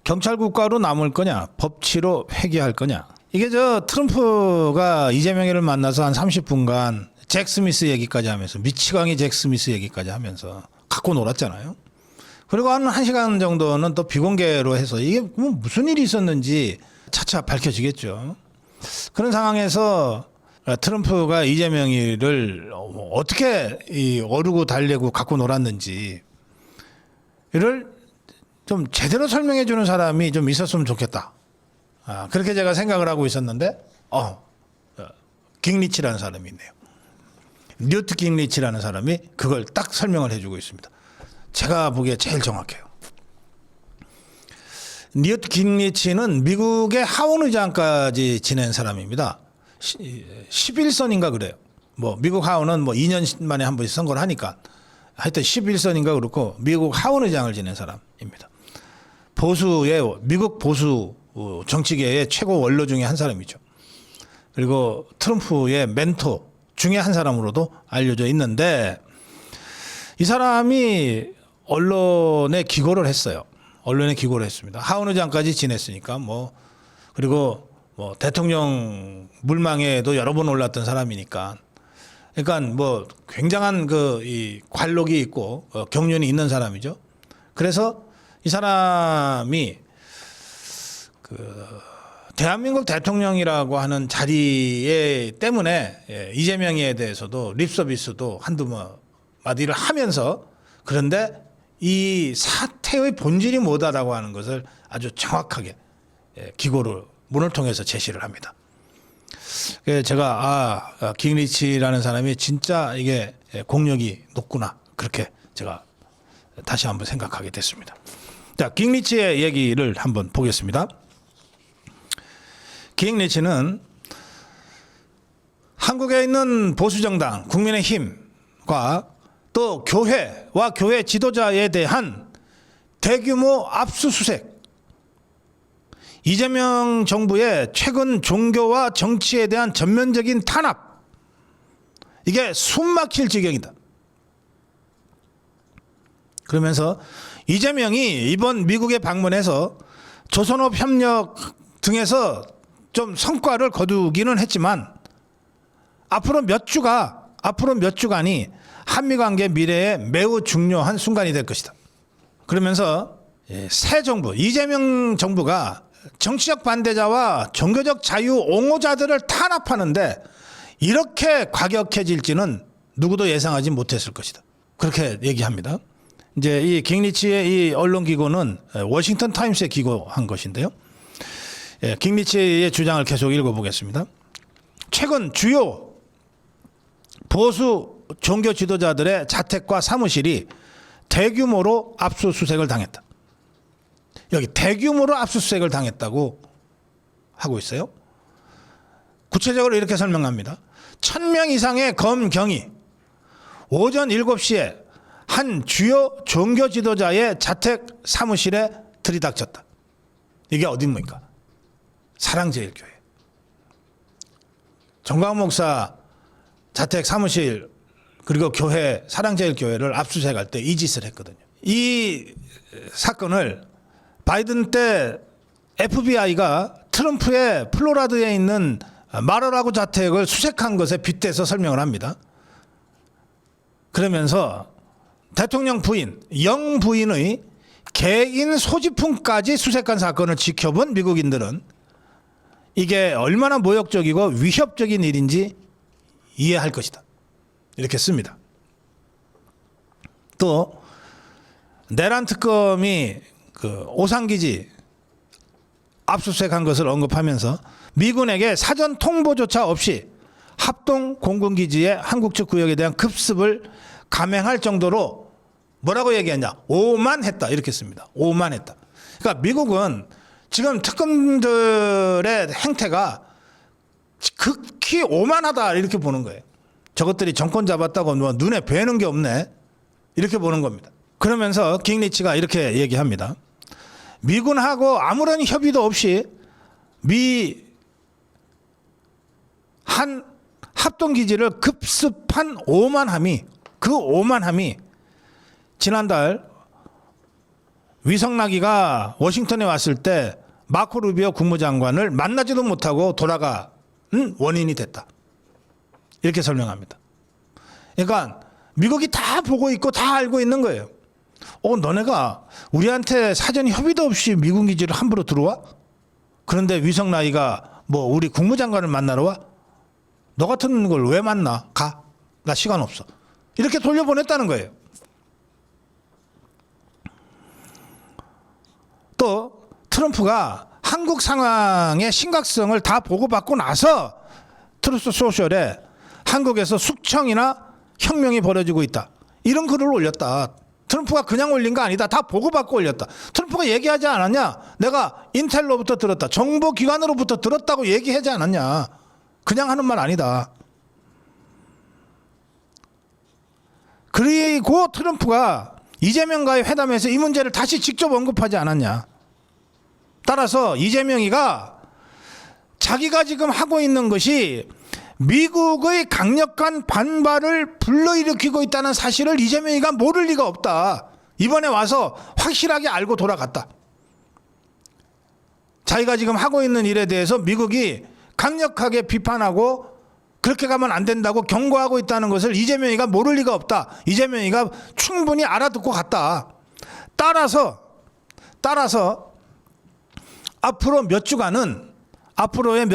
경찰 국가로 남을 거냐, 법치로 회귀할 거냐. 이게 저 트럼프가 이재명이를 만나서 한 30분간 잭 스미스 얘기까지 하면서 미치광이 잭 스미스 얘기까지 하면서 갖고 놀았잖아요. 그리고 한 1시간 정도는 또 비공개로 해서 이게 뭐 무슨 일이 있었는지 차차 밝혀지겠죠. 그런 상황에서 트럼프가 이재명이를 어떻게 어르고 달래고 갖고 놀았는지 이를 좀 제대로 설명해 주는 사람이 좀 있었으면 좋겠다. 그렇게 제가 생각을 하고 있었는데 깅리치라는 사람이 있네요. 뉴트 깅리치라는 사람이 그걸 딱 설명을 해주고 있습니다. 제가 보기에 제일 정확해요. 뉴트 깅리치는 미국의 하원 의장까지 지낸 사람입니다. 11선인가 그래요. 뭐 미국 하원은 뭐 2년 만에 한 번씩 선거를 하니까 하여튼 11선인가 그렇고 미국 하원 의장을 지낸 사람입니다. 미국 보수 정치계의 최고 원로 중에 한 사람이죠. 그리고 트럼프의 멘토 중에 한 사람으로도 알려져 있는데 이 사람이 언론에 기고를 했어요. 언론에 기고를 했습니다. 하원 의장까지 지냈으니까 그리고 대통령 물망에도 여러 번 올랐던 사람이니까 그러니까 굉장한 이 관록이 있고 경륜이 있는 사람이죠. 그래서 이 사람이 대한민국 대통령이라고 하는 자리에 때문에 이재명에 대해서도 립서비스도 한두 마디를 하면서 그런데 이 사태의 본질이 뭐다라고 하는 것을 아주 정확하게 기고를 문을 통해서 제시를 합니다. 제가 깅리치라는 사람이 진짜 이게 공력이 높구나 그렇게 제가 다시 한번 생각하게 됐습니다. 자, 깅리치의 얘기를 한번 보겠습니다. 깅리치는 한국에 있는 보수정당 국민의힘과 또 교회와 교회 지도자에 대한 대규모 압수수색, 이재명 정부의 최근 종교와 정치에 대한 전면적인 탄압, 이게 숨막힐 지경이다. 그러면서 이재명이 이번 미국에 방문해서 조선업 협력 등에서 좀 성과를 거두기는 했지만 앞으로 몇 주간이 한미관계 미래에 매우 중요한 순간이 될 것이다. 그러면서 새 정부, 이재명 정부가 정치적 반대자와 종교적 자유 옹호자들을 탄압하는데 이렇게 과격해질지는 누구도 예상하지 못했을 것이다. 그렇게 얘기합니다. 이제 이 깅리치의 이 언론 기고는 워싱턴 타임스에 기고한 것인데요. 깅리치의 주장을 계속 읽어보겠습니다. 최근 주요 보수 종교 지도자들의 자택과 사무실이 대규모로 압수수색을 당했다. 여기 대규모로 압수수색을 당했다고 하고 있어요. 구체적으로 이렇게 설명합니다. 1000명 이상의 검경이 오전 7시에 한 주요 종교 지도자의 자택 사무실에 들이닥쳤다. 이게 어디입니까? 사랑제일교회. 정광훈 목사 자택 사무실 그리고 교회 사랑제일교회를 압수수색할 때 이 짓을 했거든요. 이 사건을 바이든 때 FBI가 트럼프의 플로라드에 있는 마러라고 자택을 수색한 것에 빗대서 설명을 합니다. 그러면서 대통령 부인, 영 부인의 개인 소지품까지 수색한 사건을 지켜본 미국인들은 이게 얼마나 모욕적이고 위협적인 일인지 이해할 것이다. 이렇게 씁니다. 또 내란 특검이 오산기지 압수수색한 것을 언급하면서 미군에게 사전 통보조차 없이 합동 공군기지의 한국 측 구역에 대한 급습을 감행할 정도로 뭐라고 얘기했냐? 오만했다 이렇게 씁니다. 오만했다. 그러니까 미국은 지금 특검들의 행태가 극히 오만하다 이렇게 보는 거예요. 저것들이 정권 잡았다고 눈에 뵈는 게 없네 이렇게 보는 겁니다. 그러면서 깅리치가 이렇게 얘기합니다. 미군하고 아무런 협의도 없이 한 합동기지를 급습한 오만함이 지난달 위성나기가 워싱턴에 왔을 때 마코 루비오 국무장관을 만나지도 못하고 돌아간 원인이 됐다. 이렇게 설명합니다. 그러니까 미국이 다 보고 있고 다 알고 있는 거예요. 너네가 우리한테 사전 협의도 없이 미군 기지를 함부로 들어와? 그런데 위성나기가 뭐 우리 국무장관을 만나러 와? 너 같은 걸 왜 만나? 가. 나 시간 없어. 이렇게 돌려보냈다는 거예요. 또 트럼프가 한국 상황의 심각성을 다 보고받고 나서 트루스 소셜에 한국에서 숙청이나 혁명이 벌어지고 있다. 이런 글을 올렸다. 트럼프가 그냥 올린 거 아니다. 다 보고받고 올렸다. 트럼프가 얘기하지 않았냐? 내가 인텔로부터 들었다. 정보기관으로부터 들었다고 얘기하지 않았냐? 그냥 하는 말 아니다. 그리고 트럼프가 이재명과의 회담에서 이 문제를 다시 직접 언급하지 않았냐? 따라서 이재명이가 자기가 지금 하고 있는 것이 미국의 강력한 반발을 불러일으키고 있다는 사실을 이재명이가 모를 리가 없다. 이번에 와서 확실하게 알고 돌아갔다. 자기가 지금 하고 있는 일에 대해서 미국이 강력하게 비판하고 그렇게 가면 안 된다고 경고하고 있다는 것을 이재명이가 모를 리가 없다. 이재명이가 충분히 알아듣고 갔다. 따라서 앞으로의 몇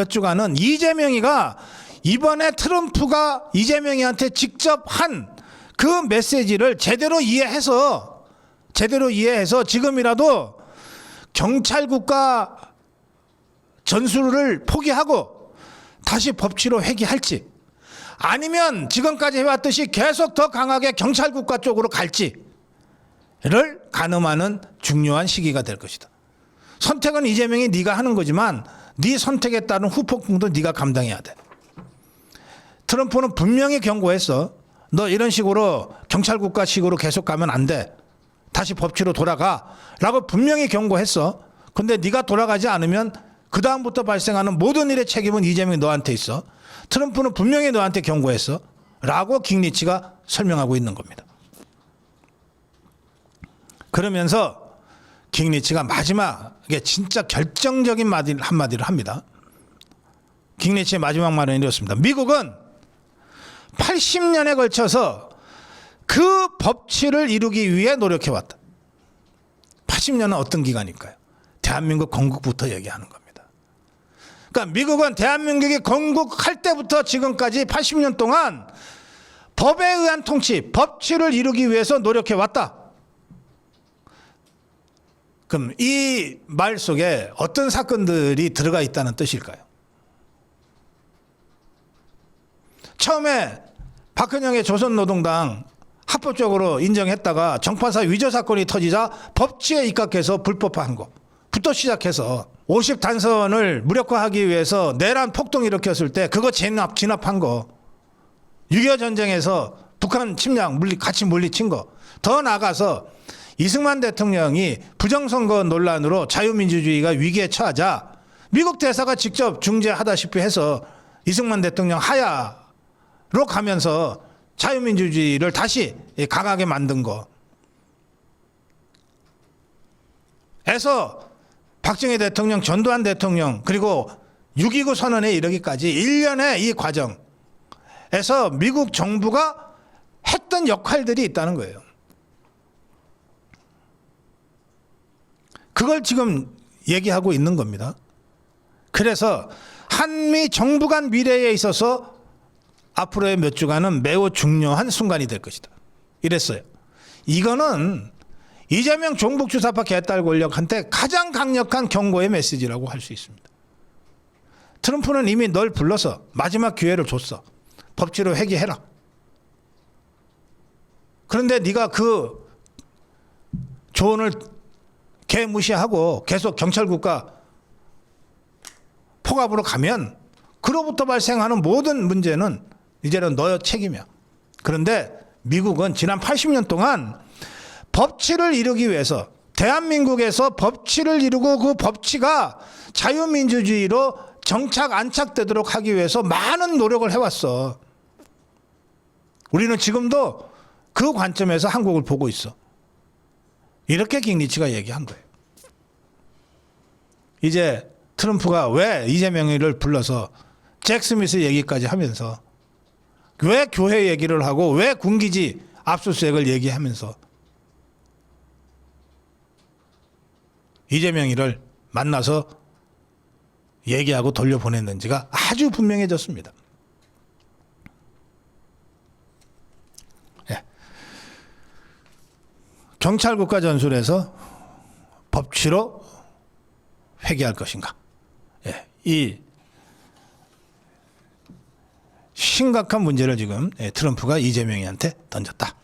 주간은 이재명이가 이번에 트럼프가 이재명이한테 직접 한 그 메시지를 제대로 이해해서 지금이라도 경찰국가 전술을 포기하고 다시 법치로 회귀할지, 아니면 지금까지 해왔듯이 계속 더 강하게 경찰국가 쪽으로 갈지를 가늠하는 중요한 시기가 될 것이다. 선택은 이재명이 네가 하는 거지만 네 선택에 따른 후폭풍도 네가 감당해야 돼. 트럼프는 분명히 경고했어. 너 이런 식으로 경찰국가식으로 계속 가면 안 돼. 다시 법치로 돌아가 라고 분명히 경고했어. 근데 네가 돌아가지 않으면 그 다음부터 발생하는 모든 일의 책임은 이재명이 너한테 있어. 트럼프는 분명히 너한테 경고했어 라고 깅리치가 설명하고 있는 겁니다. 그러면서 깅리치가 마지막에 진짜 결정적인 한마디를 합니다. 깅리치의 마지막 말은 이렇습니다. 미국은 80년에 걸쳐서 그 법치를 이루기 위해 노력해왔다. 80년은 어떤 기간일까요? 대한민국 건국부터 얘기하는 겁니다. 그러니까 미국은 대한민국이 건국할 때부터 지금까지 80년 동안 법에 의한 통치, 법치를 이루기 위해서 노력해왔다. 그럼 이 말 속에 어떤 사건들이 들어가 있다는 뜻일까요? 처음에 박근영의 조선노동당 합법적으로 인정했다가 정파사 위조 사건이 터지자 법치에 입각해서 불법화한 거부터 시작해서 50단선을 무력화하기 위해서 내란 폭동 일으켰을 때 그거 진압한 거, 6.25 전쟁에서 북한 침략 같이 물리친 거, 더 나아가서 이승만 대통령이 부정선거 논란으로 자유민주주의가 위기에 처하자 미국 대사가 직접 중재하다시피 해서 이승만 대통령 하야로 가면서 자유민주주의를 다시 강하게 만든 거 에서 박정희 대통령, 전두환 대통령, 그리고 6.29 선언에 이르기까지 일련의 이 과정에서 미국 정부가 했던 역할들이 있다는 거예요. 그걸 지금 얘기하고 있는 겁니다. 그래서 한미 정부 간 미래에 있어서 앞으로의 몇 주간은 매우 중요한 순간이 될 것이다. 이랬어요. 이거는 이재명 종북주사파 개딸 권력한테 가장 강력한 경고의 메시지라고 할 수 있습니다. 트럼프는 이미 널 불러서 마지막 기회를 줬어. 법치로 회귀해라. 그런데 네가 그 조언을 개무시하고 계속 경찰국가 폭압으로 가면 그로부터 발생하는 모든 문제는 이제는 너의 책임이야. 그런데 미국은 지난 80년 동안 법치를 이루기 위해서 대한민국에서 법치를 이루고 그 법치가 자유민주주의로 안착되도록 하기 위해서 많은 노력을 해왔어. 우리는 지금도 그 관점에서 한국을 보고 있어. 이렇게 깅리치가 얘기한 거예요. 이제 트럼프가 왜 이재명이를 불러서 잭 스미스 얘기까지 하면서 왜 교회 얘기를 하고 왜 군기지 압수수색을 얘기하면서 이재명이를 만나서 얘기하고 돌려보냈는지가 아주 분명해졌습니다. 예. 경찰 국가 전술에서 법치로 회귀할 것인가? 예. 이 심각한 문제를 지금 트럼프가 이재명이한테 던졌다.